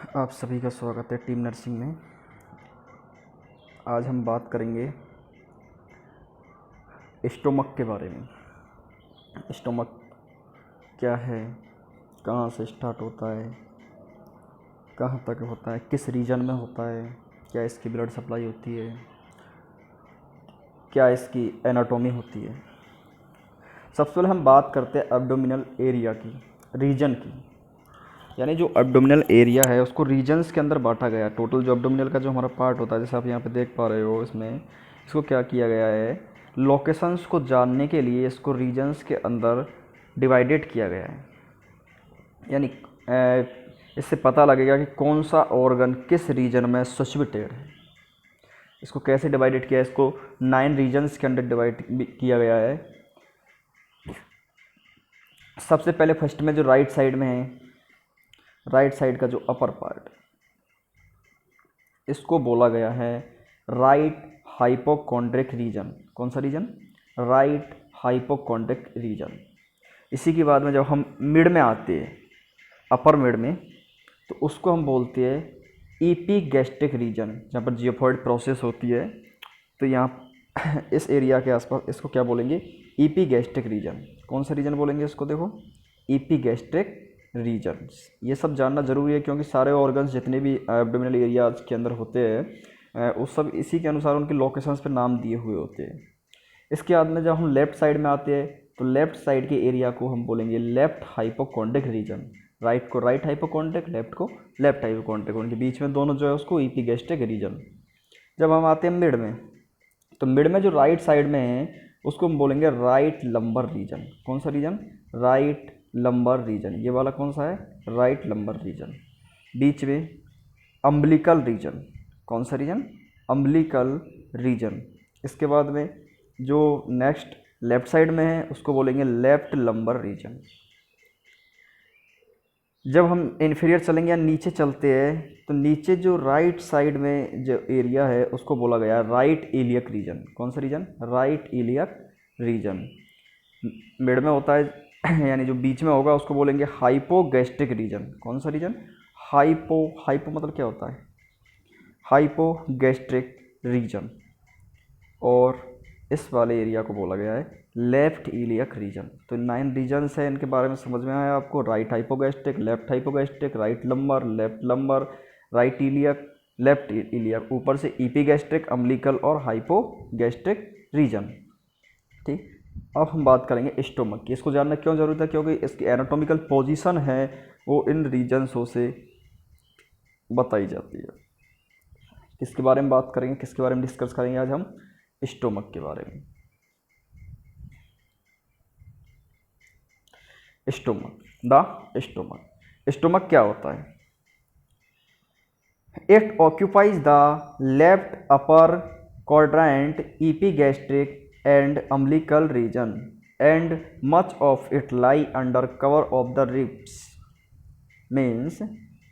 आप सभी का स्वागत है टीम नर्सिंग में। आज हम बात करेंगे स्टोमक के बारे में। स्टोमक क्या है, कहाँ से स्टार्ट होता है, कहाँ तक होता है, किस रीजन में होता है, क्या इसकी ब्लड सप्लाई होती है, क्या इसकी एनाटॉमी होती है। सबसे पहले हम बात करते हैं एब्डोमिनल एरिया की, रीजन की। यानी जो एब्डोमिनल एरिया है उसको रीजन्स के अंदर बांटा गया है। टोटल जो एब्डोमिनल का जो हमारा पार्ट होता है, जैसे आप यहाँ पे देख पा रहे हो, इसमें इसको क्या किया गया है, लोकेशंस को जानने के लिए इसको रीजन्स के अंदर डिवाइडेड किया गया है। यानी इससे पता लगेगा कि कौन सा ऑर्गन किस रीजन में सिचुएटेड है। इसको कैसे डिवाइडेड किया है, इसको 9 रीजन्स के अंदर डिवाइड किया गया है। सबसे पहले फर्स्ट में जो राइट साइड में है, राइट साइड का जो अपर पार्ट, इसको बोला गया है राइट हाइपोकॉन्ड्रिक रीजन। कौन सा रीजन? Right hypochondriac reason. इसी के बाद में जब हम मिड में आते हैं, अपर मिड में, तो उसको हम बोलते हैं ईपीगैस्ट्रिक रीजन, जहाँ पर जियोफॉइड प्रोसेस होती है। तो यहाँ इस एरिया के आसपास इसको क्या बोलेंगे? ईपीगैस्ट्रिक रीजन। कौन सा रीजन बोलेंगे इसको? देखो, ईपीगैस्ट्रिक रीजन्स। ये सब जानना ज़रूरी है क्योंकि सारे ऑर्गन्स जितने भी एब्डोमिनल एरियाज के अंदर होते हैं उस सब इसी के अनुसार उनके लोकेशंस पे नाम दिए हुए होते हैं। इसके बाद में जब हम लेफ़्ट साइड में आते हैं तो लेफ़्ट साइड के एरिया को हम बोलेंगे लेफ़्ट हाइपोकॉन्ड्रिक रीजन। राइट को राइट हाइपोकॉन्ड्रिक, लेफ़्ट को लेफ़्ट हाइपोकॉन्ड्रिक, उनके बीच में दोनों जो है उसको ईपीगैस्ट्रिक रीजन। जब हम आते हैं मिड में, तो मिड में जो राइट साइड में है उसको हम बोलेंगे राइट लंबर रीजन। कौन सा रीजन? Right lumbar region. ये वाला कौन सा है? Right lumbar region. बीच में अम्बिलिकल रीजन। कौन सा रीजन? Umbilical reason. इसके बाद में जो नेक्स्ट लेफ्ट साइड में है उसको बोलेंगे लेफ्ट लंबर रीजन। जब हम इन्फीरियर चलेंगे या नीचे चलते हैं तो नीचे जो राइट साइड में जो एरिया है उसको बोला गया है राइट इलियक रीजन। कौन सा region? Right iliac region. Mid में होता है यानी जो बीच में होगा उसको बोलेंगे हाइपोगैस्ट्रिक रीजन। कौन सा रीजन? हाइपो मतलब क्या होता है? Hypogastric region. और इस वाले एरिया को बोला गया है लेफ्ट इलियक रीजन। तो 9 रीजन्स है, इनके बारे में समझ में आया आपको? Right hypogastric, left hypogastric, right lumbar, left lumbar, right iliac, left iliac, ऊपर से ईपीगैस्ट्रिक, अम्बिलिकल और हाइपोगैस्ट्रिक रीजन। ठीक, अब हम बात करेंगे स्टोमक की। इसको जानना क्यों जरूरत है? क्योंकि इसकी एनाटॉमिकल पोजीशन है वो इन रीजन्सों से बताई जाती है। किसके बारे में बात करेंगे, किसके बारे में डिस्कस करेंगे आज हम? स्टोमक के बारे में। Stomach, the stomach. स्टोमक क्या होता है? It occupies the left upper quadrant epigastric and umbilical region and much of it lie under cover of the ribs। Means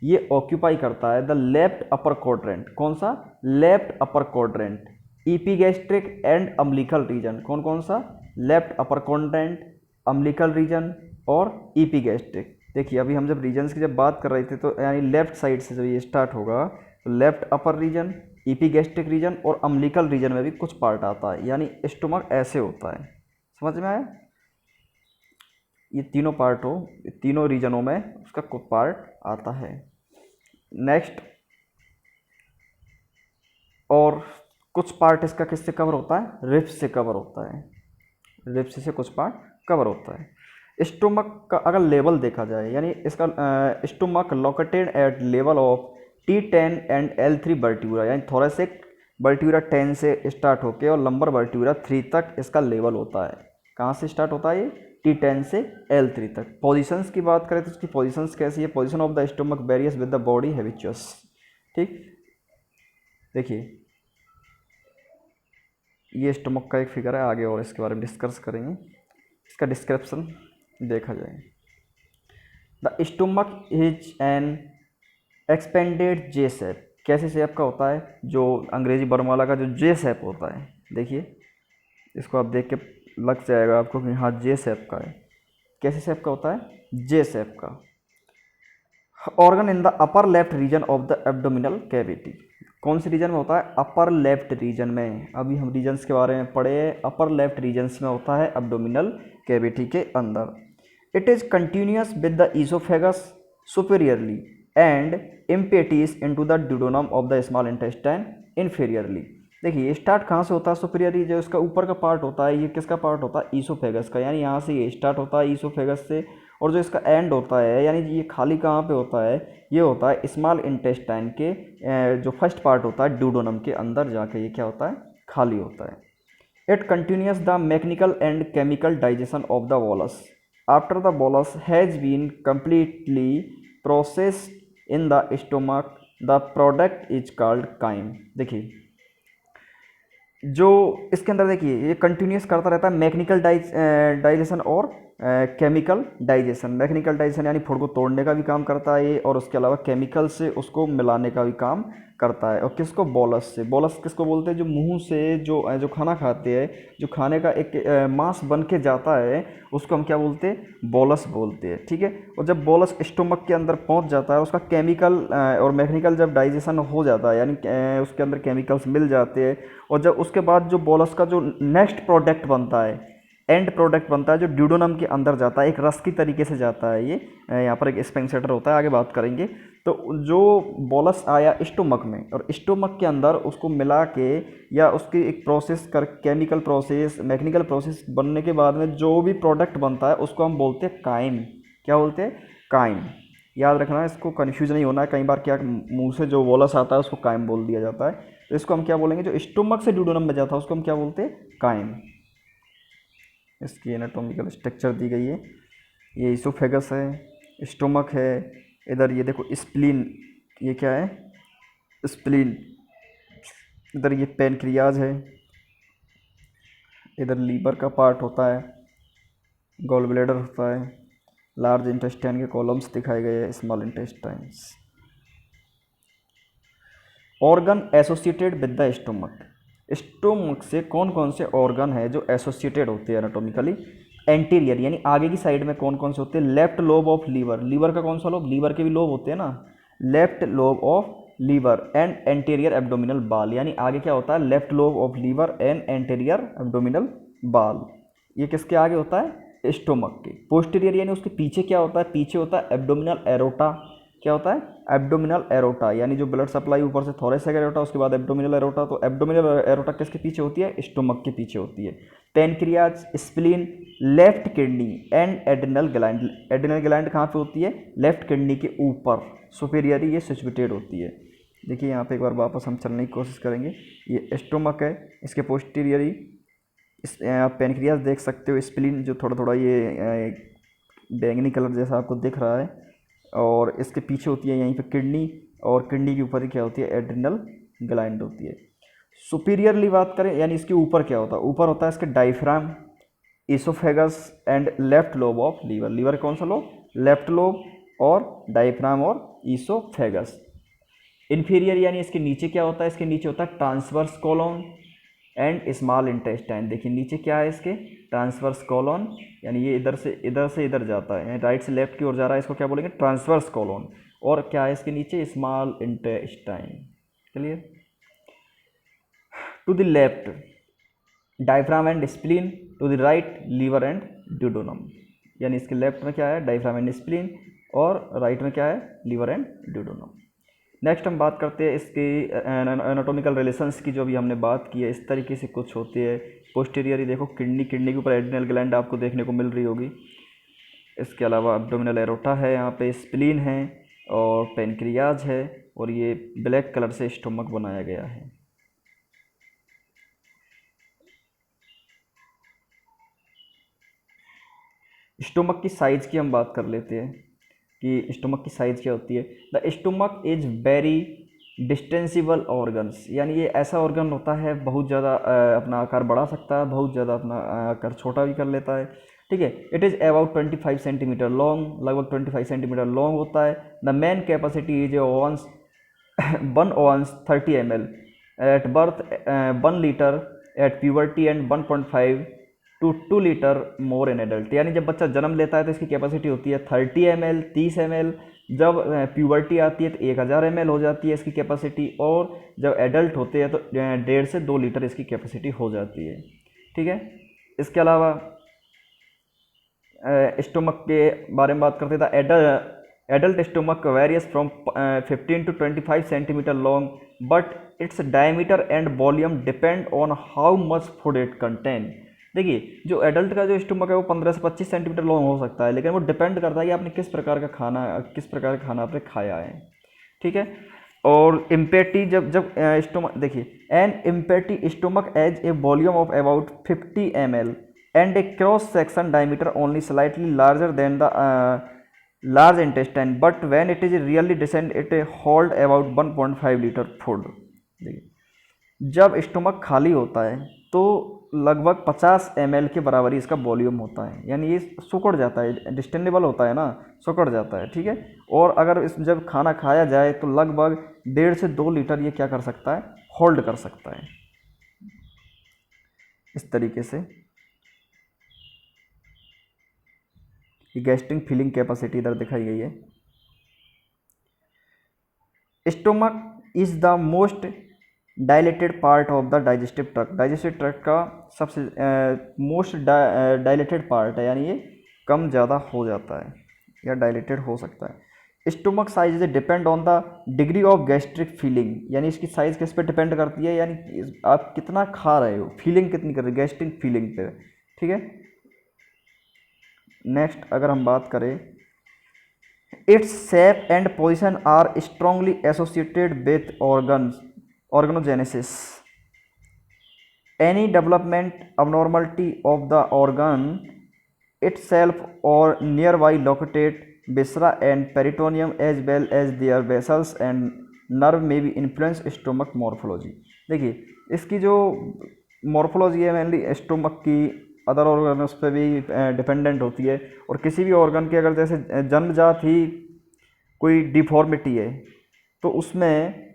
ये ऑक्यूपाई करता है द लेफ्ट अपर क्वाड्रेंट। कौन सा? Left upper quadrant, epigastric and umbilical region. कौन कौन सा? Left upper quadrant, umbilical region और epigastric. देखिए अभी हम जब रीजन्स की जब बात कर रहे थे तो यानी लेफ्ट साइड से जब ये स्टार्ट होगा तो लेफ्ट अपर रीजन, ईपीगैस्ट्रिक रीजन और अम्बिलिकल रीजन में भी कुछ पार्ट आता है। यानी स्टोमक ऐसे होता है। समझ में आया? ये तीनों पार्ट हो, तीनों रीजनों में उसका कुछ पार्ट आता है। नेक्स्ट, और कुछ पार्ट इसका किससे कवर होता है? रिब्स से कवर होता है। रिब्स से कुछ पार्ट कवर होता है। स्टोमक का अगर लेवल देखा जाए, यानी इसका stomach located at level of T10 and L3 vertebra, यानी थोरेसिक वर्टिब्रा 10 से स्टार्ट होकर और लंबर वर्टिब्रा 3 तक इसका लेवल होता है। कहाँ से स्टार्ट होता है ये? T10 से L3 तक। पोजीशंस की बात करें तो इसकी पोजीशंस कैसी है? Position of the stomach varies with the body habitus. ठीक, देखिए ये स्टोमक का एक फिगर है आगे, और इसके बारे में डिस्कस करेंगे। इसका डिस्क्रिप्शन देखा जाए। The stomach is an expanded J shape. कैसे शेप का होता है? जो अंग्रेजी बर्नवाला का जो जे शेप होता है, देखिए इसको आप देख के लग जाएगा आपको कि हाँ जे शेप का है। कैसे शेप का होता है? जे शेप का। Organ in the upper left region of the abdominal cavity, कौन से रीजन में होता है? अपर लेफ्ट रीजन में। अभी हम रीजन्स के बारे में पढ़े, अपर लेफ्ट रीजन्स में होता है एब्डोमिनल कैविटी के अंदर। It is continuous with the oesophagus superiorly and empties into the duodenum of the small intestine inferiorly. देखिए ये स्टार्ट कहाँ से होता है? सुपीरियरली, जो इसका ऊपर का पार्ट होता है, ये किसका पार्ट होता है? ईसोफेगस का, यानी यहाँ से ये स्टार्ट होता है ईसोफेगस से, और जो इसका एंड होता है, यानी ये खाली कहाँ पे होता है? ये होता है स्मॉल इंटेस्टाइन के जो फर्स्ट पार्ट होता है ड्यूडेनम के अंदर जाके ये क्या होता है? खाली होता है। It continues the mechanical and chemical digestion of the bolus after the bolus has been completely processed in the stomach, the product is called chyme. देखिए जो इसके अंदर देखिए ये कंटिन्यूस करता रहता है मैकेनिकल डाइजेशन और केमिकल डाइजेशन। मैकेनिकल डाइजेशन यानी फूड को तोड़ने का भी काम करता है ये, और उसके अलावा केमिकल से उसको मिलाने का भी काम करता है। और किसको? बोलस से। बोलस किसको बोलते हैं? जो मुंह से जो खाना खाते हैं, जो खाने का एक मांस बन के जाता है, उसको हम क्या बोलते हैं? बोलस बोलते हैं। ठीक है। और जब बोलस स्टोमक के अंदर पहुंच जाता है, उसका केमिकल और मैकेनिकल जब डाइजेशन हो जाता है, यानी उसके अंदर केमिकल्स मिल जाते हैं, और जब उसके बाद जो बोलस का जो नेक्स्ट प्रोडक्ट बनता है, एंड प्रोडक्ट बनता है, जो ड्यूडेनम के अंदर जाता है, एक रस की तरीके से जाता है ये, यहाँ पर एक स्पेंसेटर होता है, आगे बात करेंगे। तो जो बोलस आया स्टोमक में, और स्टोमक के अंदर उसको मिला के या उसकी एक प्रोसेस कर, केमिकल प्रोसेस, मैकेनिकल प्रोसेस बनने के बाद में जो भी प्रोडक्ट बनता है उसको हम बोलते हैं काइम। क्या बोलते हैं? काइम। याद रखना है, इसको कन्फ्यूज नहीं होना है। कई बार क्या मुंह से जो बोलस आता है उसको काइम बोल दिया जाता है, तो इसको हम क्या बोलेंगे? जो स्टोमक से ड्यूडेनम में जाता है उसको हम क्या बोलते हैं? काइम। इसकी एनाटॉमिकल स्ट्रक्चर दी गई है। ये इसोफेगस है, स्टोमक है, इधर ये देखो स्प्लीन, ये क्या है? स्प्लीन। इधर ये पैनक्रियाज है, इधर लीवर का पार्ट होता है, गॉल ब्लैडर होता है, लार्ज इंटेस्टाइन के कॉलम्स दिखाए गए हैं, small intestines. Organ associated with the stomach, stomach से कौन कौन से ऑर्गन है जो एसोसिएटेड होते हैं एनाटॉमिकली? एंटीरियर यानी आगे की साइड में कौन कौन से होते हैं? Left lobe of liver, liver का कौन सा लोब? लीवर के भी लोब होते हैं ना, left lobe of liver and anterior abdominal wall, यानी आगे क्या होता है? Left lobe of liver and anterior abdominal wall. ये किसके आगे होता है? स्टोमक के। पोस्टीरियर यानी उसके पीछे क्या होता है? पीछे होता है एब्डोमिनल एरोटा। क्या होता है? एब्डोमिनल एरोटा, यानी जो ब्लड सप्लाई ऊपर से थोरेसिक एरोटा, उसके बाद एब्डोमिनल एरोटा। तो एब्डोमिनल एरोटा किसके पीछे होती है? स्टोमक के पीछे होती है। Pancreas, spleen, left kidney and adrenal gland. Adrenal gland कहाँ पे होती है? लेफ्ट किडनी के ऊपर, सुपीरियरी ये सिचुएटेड होती है। देखिए यहाँ पे एक बार वापस हम चलने की कोशिश करेंगे। ये स्टोमक है, इसके पोस्टीरियरी आप पैनक्रियाज देख सकते हो, स्प्लीन जो थोड़ा थोड़ा ये बैंगनी कलर जैसा आपको दिख रहा है, और इसके पीछे होती है यहीं पे किडनी, और किडनी के ऊपर ही क्या होती है? एड्रिनल ग्लैंड होती है। सुपीरियरली बात करें यानी इसके ऊपर क्या होता है? ऊपर होता है इसके diaphragm, oesophagus and left lobe of liver. Liver कौन सा लोब? लेफ्ट लोब, और डायफ्राम और इसोफेगस। इन्फीरियर यानी इसके नीचे क्या होता है? इसके नीचे होता है transverse colon and small intestine. देखिए नीचे क्या है इसके? ट्रांसवर्स कॉलोन, यानी ये इधर से इधर जाता है, यानी राइट से लेफ्ट की ओर जा रहा है, इसको क्या बोलेंगे? Transverse colon. और क्या है इसके नीचे? Small intestine. Clear? To the left diaphragm and spleen, to the right liver and duodenum. यानी इसके लेफ्ट में क्या है? डायफ्राम एंड स्प्लीन, और राइट में क्या है? Liver and duodenum. नेक्स्ट हम बात करते हैं इसके एनाटॉमिकल रिलेशंस की, जो अभी हमने बात की है। इस तरीके से कुछ होती है। पोस्टीरियरी देखो किडनी के ऊपर एड्रिनल ग्लैंड आपको देखने को मिल रही होगी। इसके अलावा एब्डोमिनल एरोटा है, यहाँ पे स्प्लीन है, और पैनक्रियाज है, और ये ब्लैक कलर से स्टोमक बनाया गया है। स्टोमक की साइज़ की हम बात कर लेते हैं कि स्टोमक की साइज़ क्या होती है। The stomach is very distensible organs, यानी ये ऐसा ऑर्गन होता है बहुत ज़्यादा अपना आकार बढ़ा सकता है, बहुत ज़्यादा अपना आकार छोटा भी कर लेता है। ठीक है। It is about 25 centimetre long, लगभग 25 सेंटीमीटर लॉन्ग होता है। The main capacity is ounce 1 ounce 30 ml at birth, 1 litre at puberty, and 1.5 to 2 litre more in adult. यानी जब बच्चा जन्म लेता है तो इसकी कैपेसिटी होती है 30 ml, 30 ml, जब प्यूबर्टी आती है तो 1000 ml हो जाती है इसकी कैपेसिटी, और जब एडल्ट होते हैं तो 1.5 से 2 लीटर इसकी कैपेसिटी हो जाती है। ठीक है, इसके अलावा स्टोमक के बारे में बात करते थे। Adult stomach various from 15 to 25 centimetre long but its diameter and volume depend on how much food it contain. देखिए, जो एडल्ट का जो स्टोमक है वो 15 से 25 सेंटीमीटर लॉन्ग हो सकता है, लेकिन वो डिपेंड करता है कि आपने किस प्रकार का खाना आपने खाया है। ठीक है, और इम्पेटी जब स्टोमक, देखिए an empty stomach has a volume of about 50 ml and a cross section diameter only slightly larger than the large intestine, but when it is really descend it hold about 1.5 liter food। देखिए, जब stomach खाली होता है तो लगभग 50 ml के बराबर ही इसका वॉल्यूम होता है, यानी ये सुकड़ जाता है, डिस्टेंडेबल होता है ना, सुकड़ जाता है। ठीक है, और अगर इस जब खाना खाया जाए तो लगभग 1.5 से 2 लीटर ये क्या कर सकता है, होल्ड कर सकता है। इस तरीके से गैस्ट्रिक फीलिंग कैपेसिटी इधर दिखाई गई है। Stomach is the most dilated part of the digestive tract. Digestive tract का सबसे मोस्ट डायलेटेड पार्ट है, यानी ये कम ज़्यादा हो जाता है या डायलेटेड हो सकता है। Stomach size is depend on the degree of gastric feeling, यानी इसकी साइज़ किस पे डिपेंड करती है, यानी आप कितना खा रहे हो, फीलिंग कितनी कर रहे हो, गैस्ट्रिक फीलिंग पे। ठीक है, नेक्स्ट अगर हम बात करें, its shape and position are strongly associated with organogenesis. Any development abnormality of the organ itself or nearby located viscera and peritoneum as well as their vessels and nerve may be influence stomach morphology। देखिए, इसकी जो morphology है mainly stomach की other organ पे भी dependent होती है, और किसी भी ऑर्गन की अगर जैसे जन्मजात ही कोई डिफॉर्मिटी है तो उसमें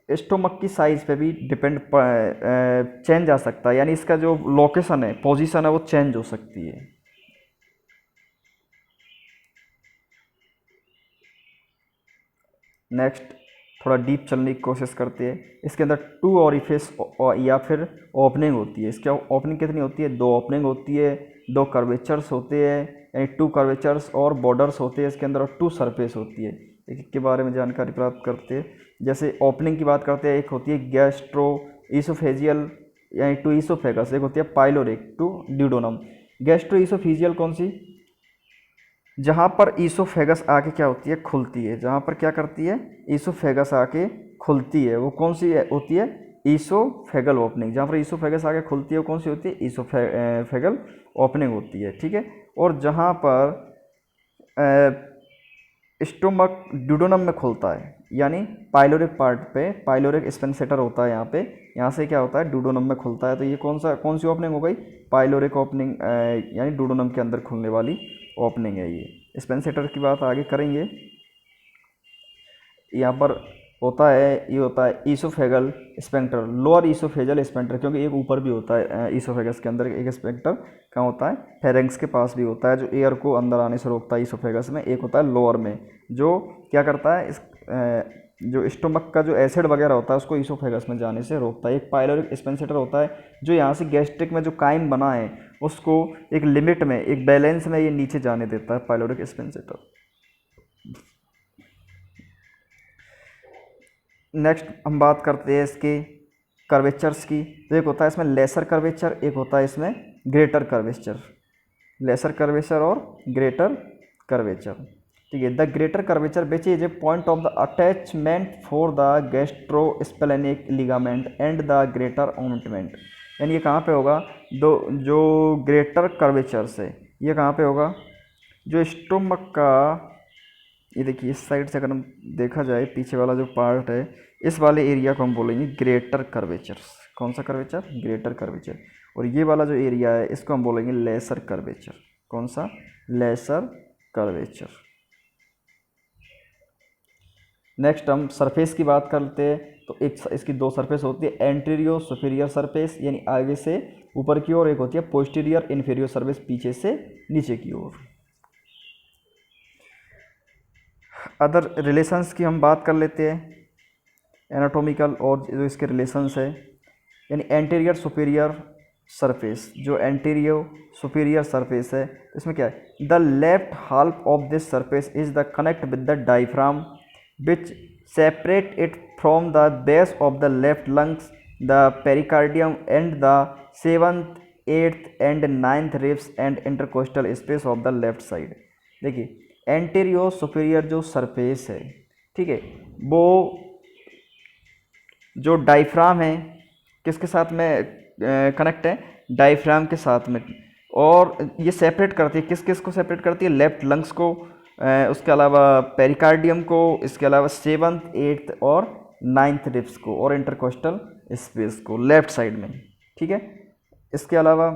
स्टोमक की साइज़ पे भी डिपेंड चेंज आ सकता है, यानी इसका जो लोकेशन है, पोजीशन है, वो चेंज हो सकती है। नेक्स्ट थोड़ा डीप चलने की कोशिश करते हैं। इसके अंदर 2 ऑरिफिस या फिर ओपनिंग होती है। इसकी ओपनिंग कितनी होती है, 2 ओपनिंग होती है, 2 कर्वेचर्स होते हैं, यानी 2 कर्वेचर्स और बॉर्डर्स होते हैं इसके अंदर, और 2 सरफेस होती है। एक के बारे में जानकारी प्राप्त करते हैं। जैसे ओपनिंग की बात करते हैं, एक होती है गैस्ट्रो ईसोफेजियल यानी टू ईसोफेगस, एक होती है pyloric to duodenum. Gastro oesophageal कौन सी, जहाँ पर ईसोफेगस आके क्या होती है, खुलती है, जहाँ पर क्या करती है, ईसोफेगस आके खुलती है, वो कौन सी होती है, ईसोफेगल ओपनिंग। जहाँ पर ईसोफेगस आके खुलती है वो कौन सी होती है, ईसोफेगल ओपनिंग होती है। ठीक है, और जहाँ पर स्टोमक ड्यूडोनम में खुलता है, यानी पाइलोरिक पार्ट पे पाइलोरिक स्पेंसेटर होता है, यहाँ से क्या होता है, ड्यूडोनम में खुलता है। तो ये कौन सी ओपनिंग हो गई, पाइलोरिक ओपनिंग, यानी ड्यूडोनम के अंदर खुलने वाली ओपनिंग है ये। स्पेंसेटर की बात आगे करेंगे। यहाँ पर होता है, ये होता है ईसोफेगल स्पेंक्टर, लोअर ईसोफेजल स्पेंक्टर, क्योंकि एक ऊपर भी होता है ईसोफेगस के अंदर एक स्पेंक्टर, कहाँ होता है, फेरेंक्स के पास भी होता है, जो एयर को अंदर आने से रोकता है ईसोफेगस में। एक होता है लोअर में, जो क्या करता है, जो स्टोमक का जो एसिड वगैरह होता है उसको ईसोफेगस में जाने से रोकता है। एक पाइलोरिक स्पेंसेटर होता है, जो यहाँ से गैस्ट्रिक में जो काइम बना है उसको एक लिमिट में, एक बैलेंस में ये नीचे जाने देता है, पाइलोरिक स्पेंसेटर। नेक्स्ट हम बात करते हैं इसके कर्वेचर्स की। तो एक होता है इसमें लेसर कर्वेचर, एक होता है इसमें ग्रेटर कर्वेचर। लेसर कर्वेचर और ग्रेटर कर्वेचर। ठीक है, the greater curvature which is a point of the attachment for the gastrosplenic ligament and the greater omentum. यानी ये कहाँ पे होगा, जो ग्रेटर कर्वेचर से ये कहाँ पे होगा, जो स्टोमक का, ये देखिए इस साइड से अगर हम देखा जाए, पीछे वाला जो पार्ट है, इस वाले एरिया को हम बोलेंगे ग्रेटर कर्वेचर। कौन सा कर्वेचर, ग्रेटर कर्वेचर। और ये वाला जो एरिया है इसको हम बोलेंगे लेसर कर्वेचर। कौन सा, लेसर कर्वेचर। नेक्स्ट हम सरफेस की बात करते हैं। तो एक इसकी 2 सरफेस होती है, एंटीरियर सुपीरियर सरफेस यानी आगे से ऊपर की ओर, एक होती है पोस्टीरियर इन्फीरियर सरफेस पीछे से नीचे की ओर। अदर रिलेशंस की हम बात कर लेते हैं, एनाटॉमिकल और जो इसके रिलेशंस है, यानी एंटीरियर सुपीरियर सरफेस, जो एंटीरियर सुपीरियर सरफेस है इसमें क्या है, the left half of this surface is the connect with the diaphragm which separate it from the base of the left lungs, the pericardium and the 7th 8th and 9th ribs and intercostal space of the left side. देखिए anterior superior जो surface है, ठीक है, वो जो diaphragm है किसके साथ में कनेक्ट है, डायफ्राम के साथ में, और ये सेपरेट करती है किस किस को सेपरेट करती है, लेफ्ट लंग्स को, उसके अलावा पेरिकार्डियम को, इसके अलावा 7th 8th और 9th रिब्स को, और इंटरकोस्टल स्पेस को लेफ्ट साइड में, ठीक है। इसके अलावा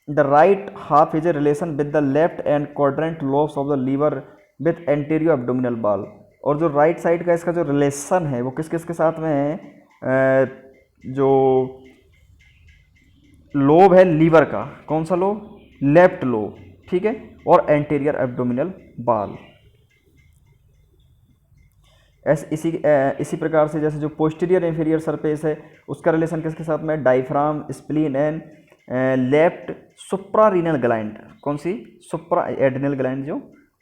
the right half is a relation with the left and quadrant lobes of the liver with anterior abdominal wall, और जो राइट साइड का इसका जो रिलेशन है वो किस किस के साथ में है, जो लोब है लीवर का, कौन सा लोब, लेफ्ट लोब, ठीक है, और एंटीरियर एब्डोमिनल बाल। इसी प्रकार से जैसे जो पोस्टीरियर इंफीरियर सरफेस है उसका रिलेशन किसके साथ में, diaphragm, spleen and left suprarenal gland, कौन सी, सुप्रा एड्रिनल ग्लैंड, जो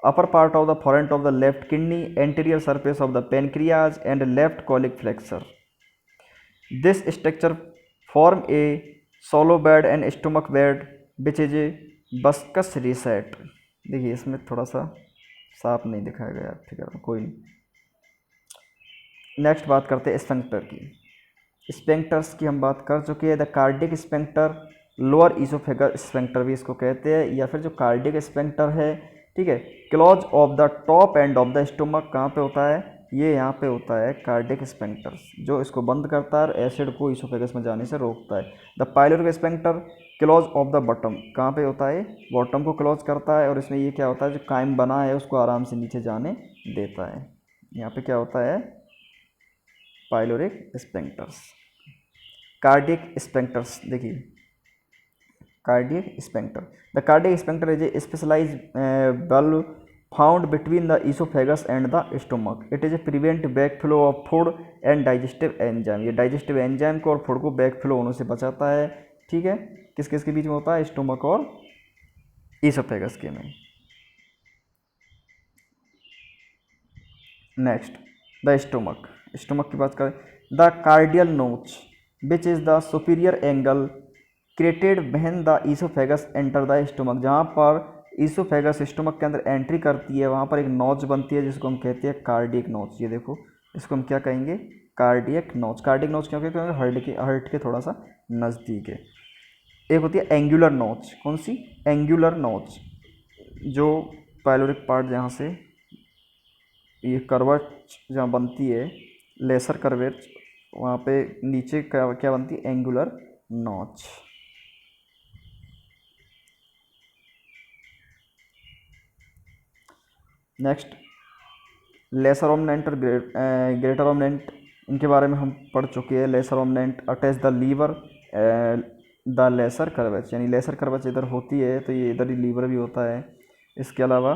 upper part of the front of the left kidney, anterior surface of the pancreas and left colic flexure. This structure form a solo bed and stomach bed which is a viscus reset. देखिए इसमें थोड़ा सा साफ नहीं दिखाया गया, ठीक है, कोई नहीं। नेक्स्ट बात करते हैं स्फिंक्टर की। स्फिंक्टर्स की हम बात कर चुके हैं। The cardiac sphincter, lower oesophagus sphincter भी इसको कहते हैं, या फिर जो कार्डिक स्फिंक्टर है, ठीक है, close of the top and of the stomach, कहाँ पे होता है, ये यहाँ पे होता है कार्डिक स्फिंक्टर्स, जो इसको बंद करता है और एसिड को ईसोफेगस में जाने से रोकता है। The pyloric sphincter close of the bottom, कहाँ पे होता है, बॉटम को क्लोज करता है, और इसमें ये क्या होता है, जो कायम बना है उसको आराम से नीचे जाने देता है। यहाँ पे क्या होता है, पाइलोरिक स्फिंक्टर्स। कार्डियक स्फिंक्टर्स, देखिए cardiac sphincter, the cardiac sphincter is a specialised valve found between the esophagus and the stomach. It is a prevent backflow of food and digestive enzyme. ये digestive enzyme को और food को backflow होने से बचाता है, ठीक है, किस किस के बीच में होता है, स्टोमक और ईसोफेगस के में। नेक्स्ट द स्टोमक, स्टोमक की बात करें, द कार्डियल नोच which is the superior angle created when the oesophagus enter the stomach. जहाँ पर ईसोफेगस स्टोमक के अंदर एंट्री करती है वहाँ पर एक नोच बनती है जिसको हम कहते हैं कार्डियक नोच। ये देखो इसको हम क्या कहेंगे, कार्डियक नोच। कार्डियक नोच क्योंकि हार्ट के थोड़ा सा नज़दीक है। एक होती है एंगुलर नोच, कौन सी, एंगुलर नोच, जो पाइलोरिक पार्ट जहाँ से ये करवट जहाँ बनती है, लेसर करवेट, वहाँ पे नीचे क्या बनती है, एंगुलर नोच। नेक्स्ट लेसर ओमनेंट और ग्रेटर ओमनेंट, इनके बारे में हम पढ़ चुके हैं। Lesser omentum attach the liver the lesser curvature, यानी लेसर कर्वेच इधर होती है तो ये इधर ही लीवर भी होता है। इसके अलावा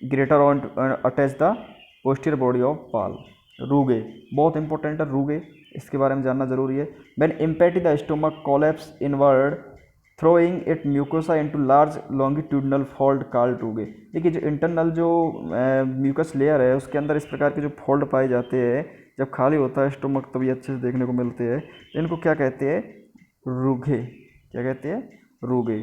greater attach the posterior body of पाल। रूगे बहुत इंपॉर्टेंट है, रूगे इसके बारे में जानना जरूरी है। When empty the stomach collapse inward throwing it mucosa into large longitudinal fold called rugae. देखिए जो इंटरनल जो म्यूकस लेयर है उसके अंदर इस प्रकार के जो फोल्ड पाए जाते हैं जब खाली होता है स्टोमक तब ये अच्छे से देखने को मिलते हैं। इनको क्या कहते हैं, रूगे। क्या कहते हैं, रूगे।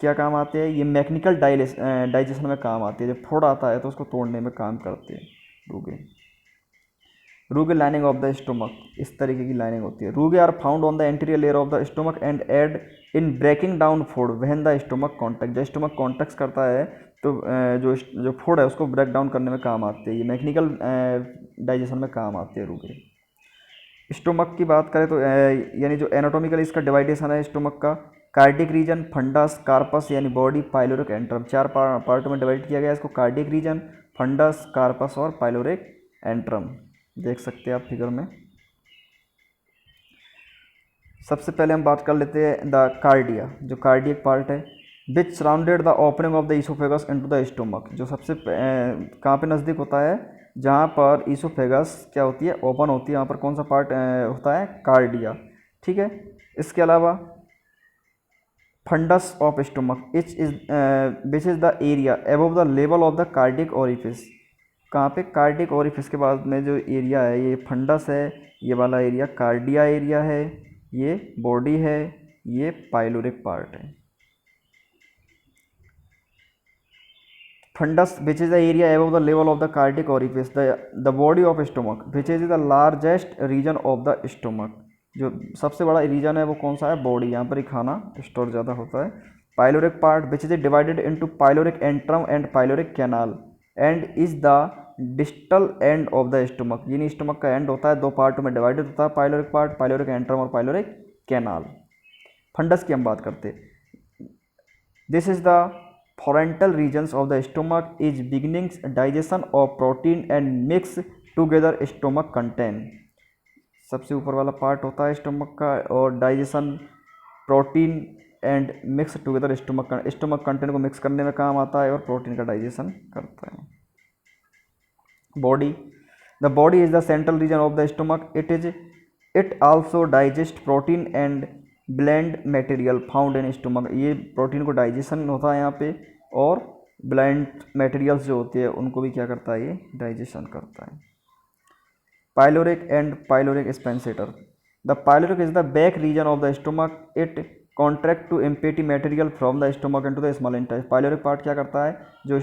क्या काम आते हैं, ये मैकेनिकल डाइजेशन में काम आते हैं। जब फोड़ आता है तो उसको तोड़ने में काम करते हैं rugae. Rugae lining of the stomach, इस तरीके की लाइनिंग होती है। Rugae are found on the anterior layer of the stomach and aid in breaking down food when the stomach contact. जब स्टोमक कॉन्टैक्ट करता है तो जो फूड है उसको ब्रेक डाउन करने में काम आते हैं। ये मैकेनिकल डाइजेशन में काम आते हैं रूगे। स्टोमक की बात करें तो यानी जो एनाटॉमिकल इसका डिवाइडेशन है स्टोमक का, कार्डिक रीजन, फंडस, कार्पस यानी बॉडी, पाइलोरिक एंट्रम, चार पार्ट में डिवाइड किया गया है इसको। कार्डिक रीजन, फंडस, कार्पस और पाइलोरिक एंट्रम देख सकते हैं आप फिगर में। सबसे पहले हम बात कर लेते हैं द कार्डिया, जो कार्डियक पार्ट है, which surrounded the opening of the oesophagus into the stomach, जो सबसे कहाँ पे नज़दीक होता है, जहाँ पर ईसोफेगस क्या होती है, ओपन होती है, यहाँ पर कौन सा पार्ट होता है, कार्डिया। ठीक है, इसके अलावा fundus of stomach which is the area above the level of the cardiac orifice. कहाँ पे, कार्डिक ओरिफिस के बाद में जो एरिया है ये फंडस है, ये वाला एरिया कार्डिया एरिया है, ये बॉडी है, ये पाइलोरिक पार्ट है। Fundus which is the area above the level of the cardiac orifice, the body of stomach which is the largest region of the stomach. जो सबसे बड़ा रीजन है वो कौन सा है, बॉडी, यहाँ पर ही खाना स्टोर ज़्यादा होता है। Pyloric part which is divided into pyloric antrum and pyloric canal and is the distal end of the stomach. यानी स्टोमक का एंड होता है, दो पार्ट में डिवाइडेड होता है पाइलोरिक पार्ट, पाइलोरिक एंट्रम और पाइलोरिक कैनाल। फंडस की हम बात करते हैं। This is the frontal regions of the stomach is beginnings digestion of protein and mix together stomach content. सबसे ऊपर वाला पार्ट होता है स्टोमक का, और digestion, protein and mix together stomach content को मिक्स करने में काम आता है और प्रोटीन का डाइजेशन करता है। Body, the body is the central region of the stomach, it also digest protein and blend material found in stomach. ये प्रोटीन को डाइजेशन होता है यहाँ पे, और ब्लेंड मटेरियल्स जो होती है उनको भी क्या करता है, ये डाइजेशन करता है। Pyloric and pyloric sphincter, the pyloric is the back region of the stomach, it contract to empty material from the stomach into the small intestine. Pyloric part क्या करता है, जो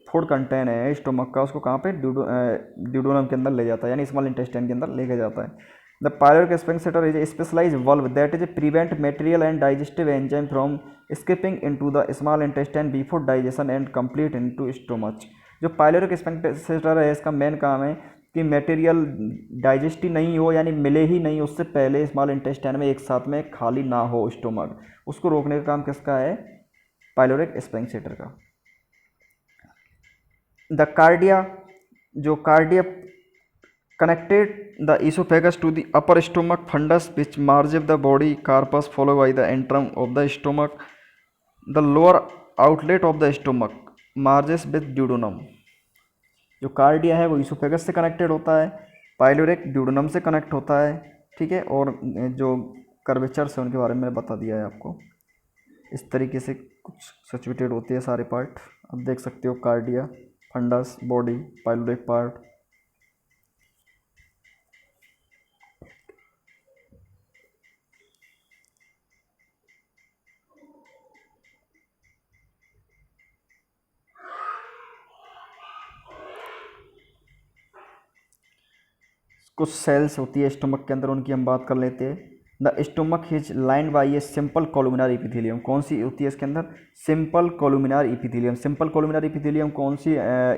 फूड कंटेंट है स्टोमक का उसको कहाँ पे, ड्यूडोनम के अंदर ले जाता है, यानी स्मॉल इंटेस्टाइन के अंदर लेके जाता है। The pyloric sphincter is a specialised valve that is prevent material and digestive enzyme from skipping into the small intestine before digestion and complete into stomach. जो पाइलोरिक स्पेंसेटर है इसका मेन काम है कि मटेरियल डाइजेस्ट ही नहीं हो, यानी मिले ही नहीं उससे पहले स्मॉल इंटेस्टाइन में एक साथ में खाली ना हो स्टोमक, उसको रोकने का काम किसका है, पाइलोरिक स्पेंसेटर का। द कार्डिया, जो cardia connected the esophagus to the upper stomach fundus which marges the body carpus followed by the antrum of the stomach, the lower outlet of the stomach marges with duodenum। जो cardia है वो oesophagus से connected होता है, pyloric duodenum से connect होता है। ठीक है, और जो कर्वेचर्स है उनके बारे में बता दिया है आपको। इस तरीके से कुछ सिचुएटेड होते हैं सारे पार्ट, आप देख सकते हो, cardia, fundus, body, pyloric part. कुछ सेल्स होती है स्टोमक के अंदर, उनकी हम बात कर लेते हैं। The stomach is lined by a simple columnar epithelium. कौन सी होती है इसके अंदर, simple columnar epithelium. Simple columnar epithelium कौन सी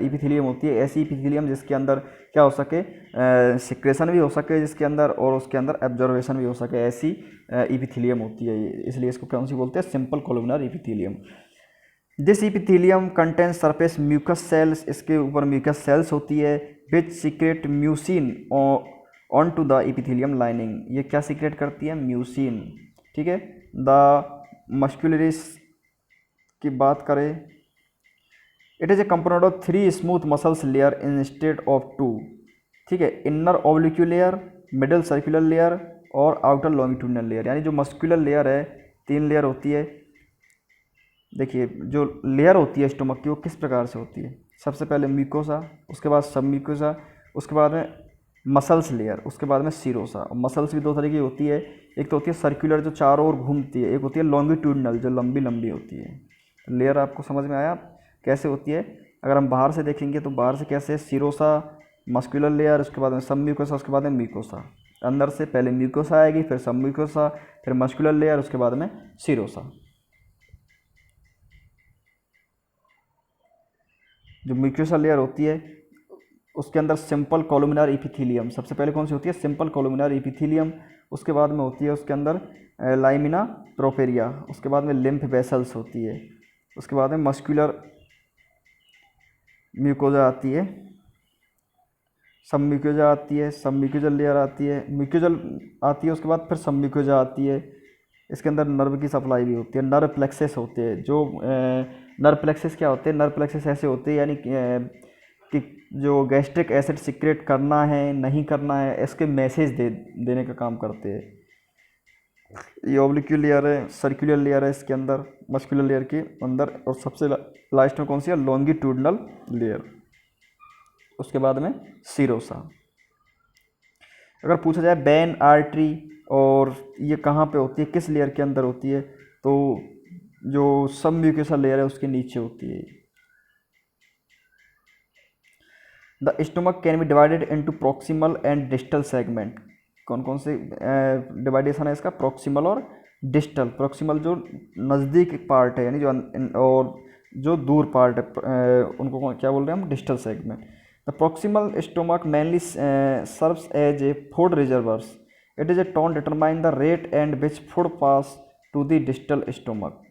इपिथेलियम होती है, ऐसी इपिथेलियम जिसके अंदर क्या हो सके, सिक्रेशन भी हो सके जिसके अंदर, और उसके अंदर एब्जॉर्वेशन भी हो सके, ऐसी इपिथेलियम होती है ये, इसलिए इसको कौन सी बोलते हैं, simple columnar epithelium. This epithelium contain surface mucus cells, इसके ऊपर म्यूकस सेल्स होती है, which secrete mucin on to the epithelium lining. ये क्या सीक्रेट करती है, म्यूसिन। ठीक है, द मस्कुलरिस की बात करें, it is a component of 3 smooth muscles layer instead of 2। ठीक है, inner oblique layer, middle circular layer और आउटर लॉन्गिट्यूडनल लेयर। यानी जो मस्कुलर लेयर है 3 लेयर होती है। देखिए जो लेयर होती है स्टोमक की वो किस प्रकार से होती है, सबसे पहले म्यूकोसा, उसके बाद सब म्यूकोसा, उसके बाद में मसल्स लेयर, उसके बाद में सीरोसा। और मसल्स भी 2 तरह की होती है, एक तो होती है सर्कुलर जो चारों ओर घूमती है, एक होती है लॉन्गिट्यूडनल जो लंबी लंबी होती है। लेयर आपको समझ में आया कैसे होती है। अगर हम बाहर से देखेंगे तो बाहर से कैसे, सीरोसा, मस्कुलर लेयर, उसके बाद में सब म्यूकोसा, उसके बाद में म्यूकोसा। अंदर से पहले म्यूकोसा आएगी, फिर सब म्यूकोसा, फिर मस्कुलर लेयर, उसके बाद में सीरोसा। जो म्यूकोसा लेयर होती है उसके अंदर सिंपल कोलुमिनर इपिथेलियम, सबसे पहले कौन सी होती है, सिंपल कोलुमिनर इपिथेलियम। उसके बाद में होती है उसके अंदर लाइमिना प्रोपेरिया, उसके बाद में लिम्फ वेसल्स होती है, उसके बाद में मस्कुलर म्यूकोजा आती है, सब म्यूकोजा आती है, सब म्यूकोजल लेयर आती है, म्यूकोजल आती है, उसके बाद फिर सब म्यूकोजा आती है। इसके अंदर नर्व की सप्लाई भी होती है, नर्व प्लेक्सेस होते हैं। जो नर्व प्लेक्सेस क्या होते हैं, नर्व प्लेक्सेस ऐसे होते हैं यानी कि जो गैस्ट्रिक एसिड सिक्रेट करना है नहीं करना है, इसके मैसेज देने का काम करते हैं। ये ऑब्लिक्यूलर लेयर है, सर्कुलर लेयर है इसके अंदर, मस्कुलर लेयर के अंदर, और सबसे लास्ट में कौन सी है, लॉन्गिट्यूडनल लेयर, उसके बाद में सीरोसा। अगर पूछा जाए वेन, आर्टरी और ये कहाँ पे होती है, किस लेयर के अंदर होती है, तो जो सब म्यूकोसल लेयर है उसके नीचे होती है। The stomach can be divided into proximal and distal segment. कौन कौन से डिवाइडेशन है इसका, प्रॉक्सिमल और डिस्टल। प्रॉक्सिमल जो नज़दीक पार्ट है यानी जो और जो दूर पार्ट है उनको क्या बोल रहे हैं हम, distal segment. The proximal stomach mainly serves as a food reservoirs. It is a tone determine the rate and which food pass to the distal stomach.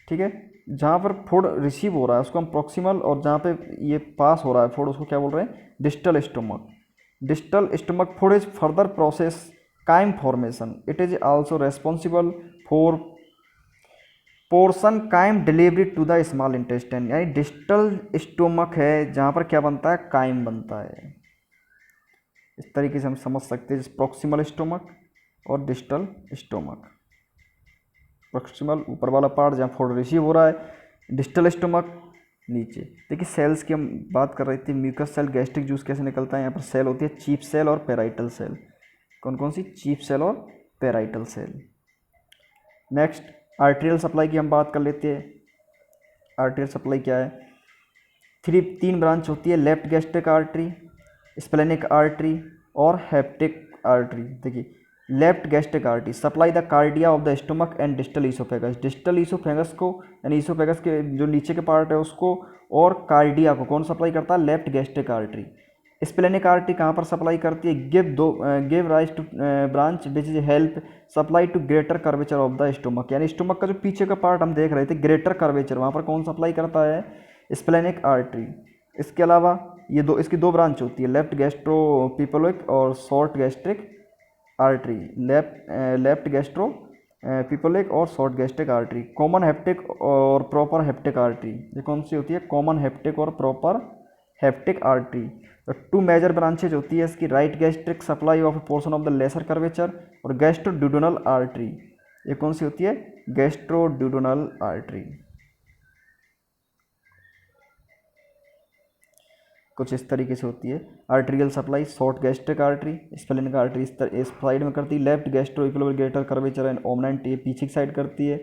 ठीक है, जहाँ पर फूड रिसीव हो रहा है उसको हम प्रॉक्सिमल, और जहाँ पे ये पास हो रहा है फूड उसको क्या बोल रहे हैं, distal stomach. Distal stomach food is further process chyme formation. It is also responsible for portion chyme delivery to the small intestine. यानी डिस्टल स्टोमक है जहाँ पर क्या बनता है, काइम बनता है। इस तरीके से हम समझ सकते हैं प्रॉक्सिमल स्टोमक और डिस्टल स्टोमक। प्रॉक्सिमल ऊपर वाला पार्ट जहाँ फूड रिसीव हो रहा है, डिस्टल स्टोमक नीचे। देखिए सेल्स की हम बात कर रहे थे, म्यूकस सेल, गैस्ट्रिक जूस कैसे निकलता है। यहाँ पर सेल होती है चीफ सेल और पेराइटल सेल। कौन कौन सी, चीफ सेल और parietal cell. Next arterial supply की हम बात कर लेते हैं। आर्टेरियल सप्लाई क्या है, तीन ब्रांच होती है, left gastric artery, splenic artery और हेप्टिक आर्टरी। देखिए left gastric artery supply the cardia of the stomach and distal oesophagus. Distal oesophagus को यानी ईसोफेगस के जो नीचे के पार्ट है उसको, और कार्डिया को कौन सप्लाई करता है, left gastric artery. Splenic artery कहाँ पर सप्लाई करती है, give rise to branch which is help supply to greater curvature of the stomach. यानी स्टोमक का जो पीछे का पार्ट हम देख रहे थे, ग्रेटर कर्वेचर, वहाँ पर कौन सप्लाई करता है, स्प्लेनिक आर्टरी। इसके अलावा ये इसकी दो ब्रांच होती है, लेफ्ट गैस्ट्रो पिपलोइक और short gastric artery. Left gastroepiploic और short gastric artery. Common hepatic और प्रॉपर हेप्टिक आर्टरी, ये कौन सी होती है, कॉमन हेप्टिक और प्रॉपर हेप्टिक आर्टरी। तो टू मेजर ब्रांचेज होती है इसकी, right gastric supply of a portion of the lesser curvature और गैस्ट्रोड्यूडेनल आर्टरी। ये कौन सी होती है, गैस्ट्रोड्यूडेनल आर्टरी। कुछ इस तरीके से होती है arterial supply. Short gastric artery, splenic artery इस साइड में करती है, left gastro equilibrium greater curvature and omentum ये पीछे की साइड करती है।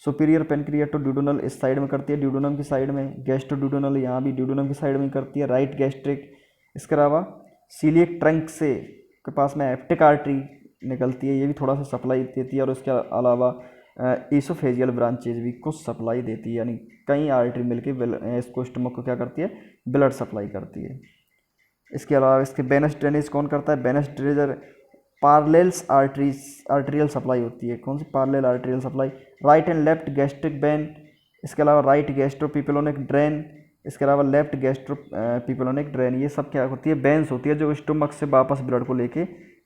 सुपीरियर पेनक्रियाटोड्यूडेनल इस साइड में करती है, ड्यूडेनम की साइड में। गैस्ट्रोड्यूडेनल यहाँ भी ड्यूडेनम की साइड में करती है, राइट गैस्ट्रिक। इसके अलावा सीलियक ट्रंक से के पास में हेप्टिक आर्टरी निकलती है, ये भी थोड़ा सा सप्लाई देती है। और इसके अलावा ईसोफेजियल ब्रांचेज भी कुछ सप्लाई देती है, यानी कई आर्टरी मिलकर इसको स्टमक को क्या करती है, ब्लड सप्लाई करती है। इसके अलावा इसके वेनस ड्रेनेज कौन करता है, venous drainage parallels arterial supply होती है। कौन सी, parallel arterial supply. Right and left gastric vein, इसके अलावा राइट गैस्ट्रो पिपलोनिक ड्रेन, इसके अलावा लेफ्ट गैस्ट्रो पिपलोनिक ड्रेन। ये सब क्या होती है, वेन्स होती है जो स्टमक से वापस ब्लड को लेके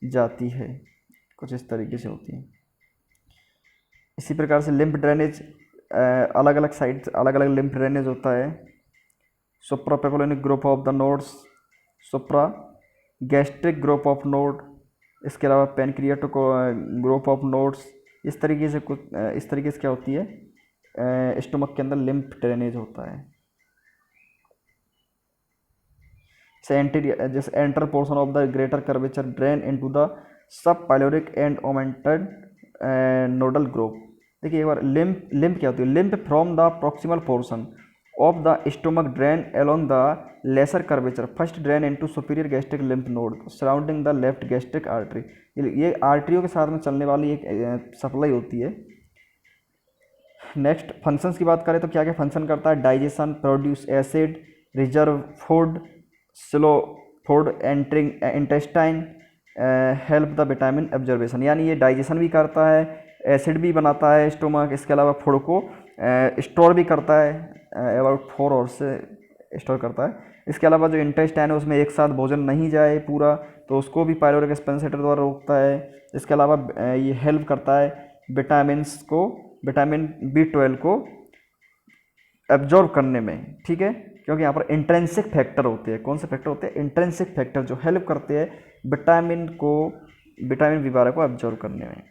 जाती है। कुछ इस तरीके से होती है। इसी प्रकार से लिम्फ ड्रेनेज, अलग अलग साइड अलग अलग लिम्फ ड्रेनेज होता है। Supra pyloric group of the nodes, supra gastric group of node, इसके अलावा पेनक्रियाटो ग्रुप ऑफ नोड्स। इस तरीके से क्या होती है, स्टमक के अंदर लिम्फ ड्रेनेज होता है। जैसे enter portion of the greater curvature drain into the sub pyloric and omental nodal group. देखिए एक बार लिम्फ क्या होती है, lymph from the proximal portion of the stomach drain along the lesser curvature first drain into superior gastric lymph node surrounding the left gastric artery. ये आर्टरियों के साथ में चलने वाली एक सप्लाई होती है। नेक्स्ट फंक्शंस की बात करें तो क्या क्या फंक्शन करता है, digestion, produce acid, reserve food, slow food entering intestine, help the vitamin absorption. यानी ये डाइजेशन भी करता है, एसिड भी बनाता है स्टोमक, इसके अलावा फूड को स्टोर भी करता है, अबाउट 4 आवर्स से स्टोर करता है। इसके अलावा जो इंटेस्टाइन है उसमें एक साथ भोजन नहीं जाए पूरा, तो उसको भी पाइलोरिक एक्सपेंसेटर द्वारा रोकता है। इसके अलावा ये हेल्प करता है विटामिन्स को, विटामिन B12 को एब्जॉर्ब करने में, ठीक है। क्योंकि यहाँ पर इंट्रेंसिक फैक्टर होते हैं। कौन से फैक्टर होते हैं? इंट्रेंसिक फैक्टर, जो हेल्प करते हैं विटामिन बी12 को एब्जॉर्व करने में।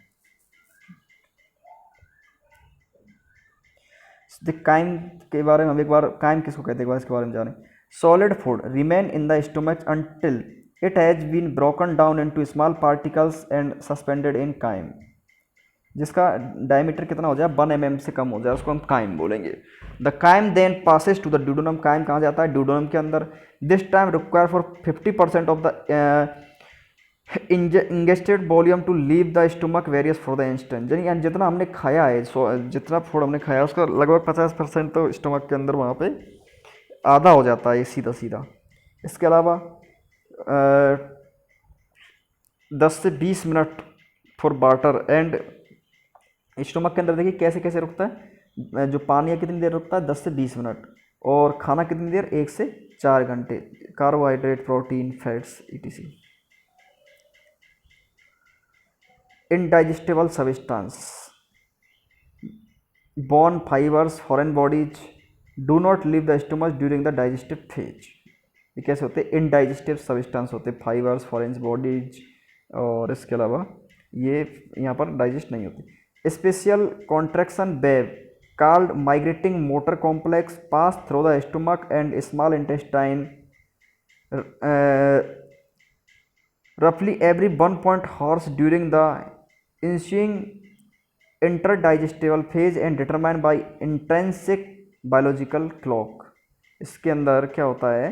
काइम के बारे में हम एक बार, काइम किसको कहते हैं एक बार इसके बारे में जानें। Solid food remain in the stomach until it has been broken down into small particles and suspended in chyme. जिसका डायमीटर कितना हो जाए 1 mm से कम हो जाए उसको हम काइम बोलेंगे। The chyme then passes to the duodenum. Chyme कहाँ जाता है? ड्यूडेनम के अंदर। This time require for 50% of the ingested volume to leave the stomach various for the instant. यानी जितना हमने खाया है, जितना फूड हमने खाया उसका लगभग 50% तो स्टोमक के अंदर वहाँ पे आधा हो जाता है सीधा सीधा। इसके अलावा 10 से 20 minute for water and stomach के अंदर देखिए कैसे कैसे रुकता है। जो पानी है कितनी देर रुकता है? 10 से 20 मिनट। और खाना कितनी देर? 1 से 4 घंटे। Carbohydrate, protein, fats etc। Indigestible substance, bone fibres, foreign bodies do not leave the stomach during the digestive phase. ये कैसे होते हैं? इनडाइजेस्टिव सब्सटेंस होते हैं, फाइबर्स, फॉरेन बॉडीज, और इसके अलावा ये यहाँ पर डाइजेस्ट नहीं होती। Special contraction wave called migrating motor complex pass through the stomach and small intestine roughly every 1 hours during the ensuing interdigestible phase and determined by intrinsic biological clock। इसके अंदर क्या होता है?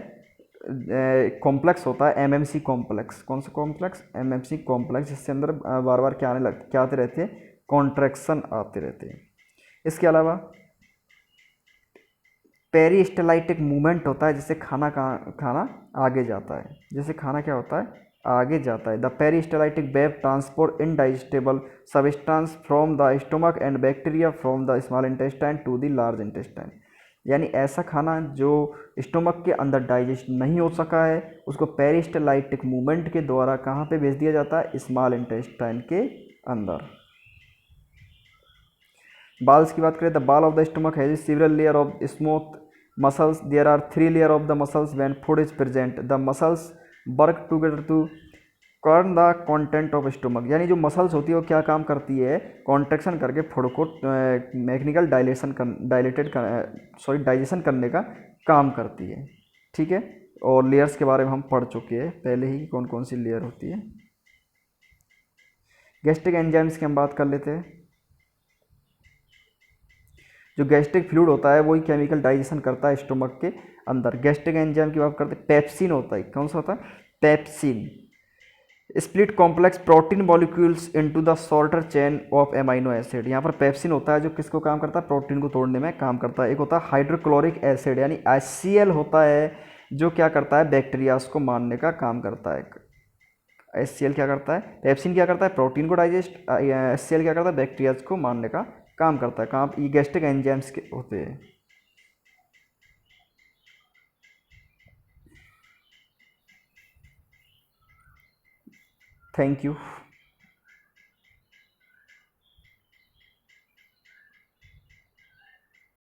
कॉम्प्लेक्स होता है एमएमसी कॉम्प्लेक्स। कौन सा complex? MMC complex, जिसके अंदर बार बार क्या आते रहते हैं? कॉन्ट्रैक्शन आते रहते हैं। इसके अलावा पेरिस्टलाइटिक मूवमेंट होता है, जिससे खाना आगे जाता है। जैसे खाना क्या होता है? आगे जाता है। The peristaltic wave transport indigestible substance from the stomach and bacteria from the small intestine to the large intestine. यानी ऐसा खाना जो स्टोमक के अंदर डाइजेस्ट नहीं हो सका है उसको पेरिस्टलाइटिक मूवमेंट के द्वारा कहाँ पे भेज दिया जाता है? स्मॉल इंटेस्टाइन के अंदर। बाल्स की बात करें, the wall of the stomach has several layer of smooth muscles. There are 3 layer of the muscles when food is present. The muscles work together to churn the content of stomach. यानी जो muscles होती है वो क्या काम करती है? Contraction करके फूड को मैकेनिकल डाइजेशन करने का काम करती है। ठीक है। और लेयर्स के बारे में हम पढ़ चुके हैं पहले ही, कौन कौन सी लेयर होती है। गैस्ट्रिक एंजाइम्स की हम बात कर लेते हैं। जो गैस्ट्रिक फ्लूइड होता है वही केमिकल डाइजेशन करता है स्टोमक के अंदर। गैस्ट्रिक एंजाइम की बात करते हैं, पेप्सिन होता है। कौन सा होता है? Pepsin split complex protein molecules into the shorter chain of amino acid. यहाँ पर पेप्सिन होता है जो किसको काम करता है? प्रोटीन को तोड़ने में काम करता है। एक होता है हाइड्रोक्लोरिक एसिड यानी HCl होता है जो क्या करता है? बैक्टीरियाज को मारने का काम करता है। HCl क्या करता है? पेप्सिन क्या करता है? प्रोटीन को डाइजेस्ट। HCl क्या करता है? बैक्टीरियाज को मारने का काम करता है। कहाँ? ये गैस्ट्रिक एंजाइम्स के होते हैं। Thank you.